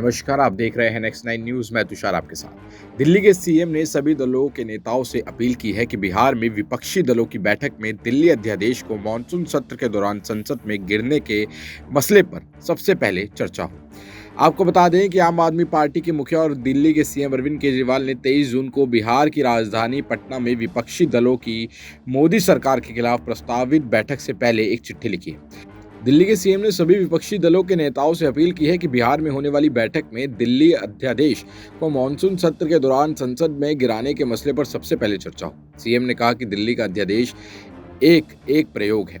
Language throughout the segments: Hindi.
नमस्कार, आप देख रहे हैं नेक्स्ट 9 न्यूज़। मैं तुषार आपके साथ। दिल्ली के सीएम ने सभी दलों के नेताओं से अपील की है कि बिहार में विपक्षी दलों की बैठक में दिल्ली अध्यादेश को मानसून सत्र के दौरान संसद में गिरने के मसले पर सबसे पहले चर्चा हो। आपको बता दें कि आम आदमी पार्टी के मुखिया और दिल्ली के सीएम अरविंद केजरीवाल ने 23 जून को बिहार की राजधानी पटना में विपक्षी दलों की मोदी सरकार के खिलाफ प्रस्तावित बैठक से पहले एक चिट्ठी लिखी है। दिल्ली के सीएम ने सभी विपक्षी दलों के नेताओं से अपील की है कि बिहार में होने वाली बैठक में दिल्ली अध्यादेश को मानसून सत्र के दौरान संसद में गिराने के मसले पर सबसे पहले चर्चा हो। सीएम ने कहा कि दिल्ली का अध्यादेश एक प्रयोग है।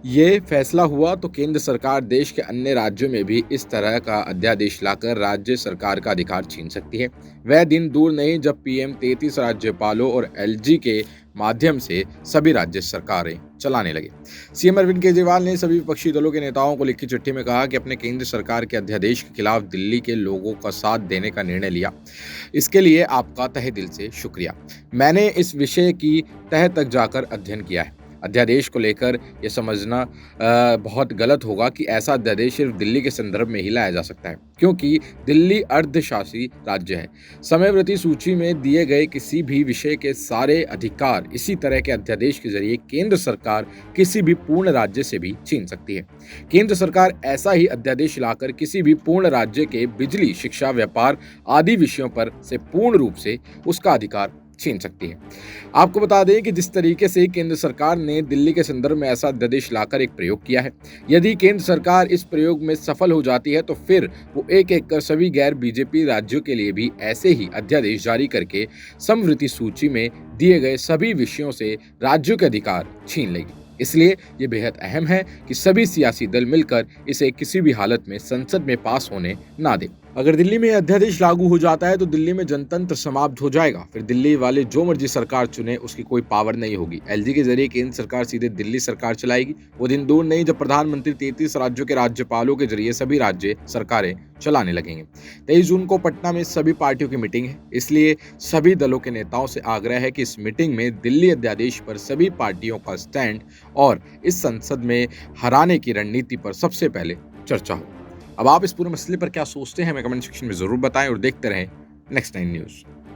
ये फैसला हुआ तो केंद्र सरकार देश के अन्य राज्यों में भी इस तरह का अध्यादेश लाकर राज्य सरकार का अधिकार छीन सकती है। वह दिन दूर नहीं जब पीएम 33 राज्यपालों और एलजी के माध्यम से सभी राज्य सरकारें चलाने लगे। सीएम अरविंद केजरीवाल ने सभी विपक्षी दलों के नेताओं को लिखी चिट्ठी में कहा कि अपने केंद्र सरकार के अध्यादेश के खिलाफ दिल्ली के लोगों का साथ देने का निर्णय लिया। इसके लिए आपका तहे दिल से शुक्रिया। मैंने इस विषय की तह तक जाकर अध्ययन किया है। अध्यादेश को लेकर यह समझना बहुत गलत होगा कि ऐसा अध्यादेश सिर्फ दिल्ली के संदर्भ में ही लाया जा सकता है, क्योंकि दिल्ली अर्धशासी राज्य है। समयावृत्ति सूची में दिए गए किसी भी विषय के सारे अधिकार इसी तरह के अध्यादेश के जरिए केंद्र सरकार किसी भी पूर्ण राज्य से भी छीन सकती है। केंद्र सरकार ऐसा ही अध्यादेश लाकर किसी भी पूर्ण राज्य के बिजली, शिक्षा, व्यापार आदि विषयों पर से पूर्ण रूप से उसका अधिकार छीन सकती है। आपको बता दें कि जिस तरीके से केंद्र सरकार ने दिल्ली के संदर्भ में ऐसा अध्यादेश लाकर एक प्रयोग किया है, यदि केंद्र सरकार इस प्रयोग में सफल हो जाती है तो फिर वो एक एक कर सभी गैर बीजेपी राज्यों के लिए भी ऐसे ही अध्यादेश जारी करके समवर्ती सूची में दिए गए सभी विषयों से राज्यों के अधिकार छीन लेगी। इसलिए ये बेहद अहम है कि सभी सियासी दल मिलकर इसे किसी भी हालत में संसद में पास होने ना दें। अगर दिल्ली में अध्यादेश लागू हो जाता है तो दिल्ली में जनतंत्र समाप्त हो जाएगा। फिर दिल्ली वाले जो मर्जी सरकार चुने उसकी कोई पावर नहीं होगी। एलजी के जरिए केंद्र सरकार सीधे दिल्ली सरकार चलाएगी। वो दिन दूर नहीं जब प्रधानमंत्री 33 राज्यों के राज्यपालों के जरिए सभी राज्य सरकारें चलाने लगेंगे। 23 जून को पटना में सभी पार्टियों की मीटिंग है, इसलिए सभी दलों के नेताओं से आग्रह है कि इस मीटिंग में दिल्ली अध्यादेश पर सभी पार्टियों का स्टैंड और इस संसद में हराने की रणनीति पर सबसे पहले चर्चा हो। अब आप इस पूरे मसले पर क्या सोचते हैं हमें कमेंट सेक्शन में जरूर बताएं और देखते रहें नेक्स्ट 9 न्यूज़।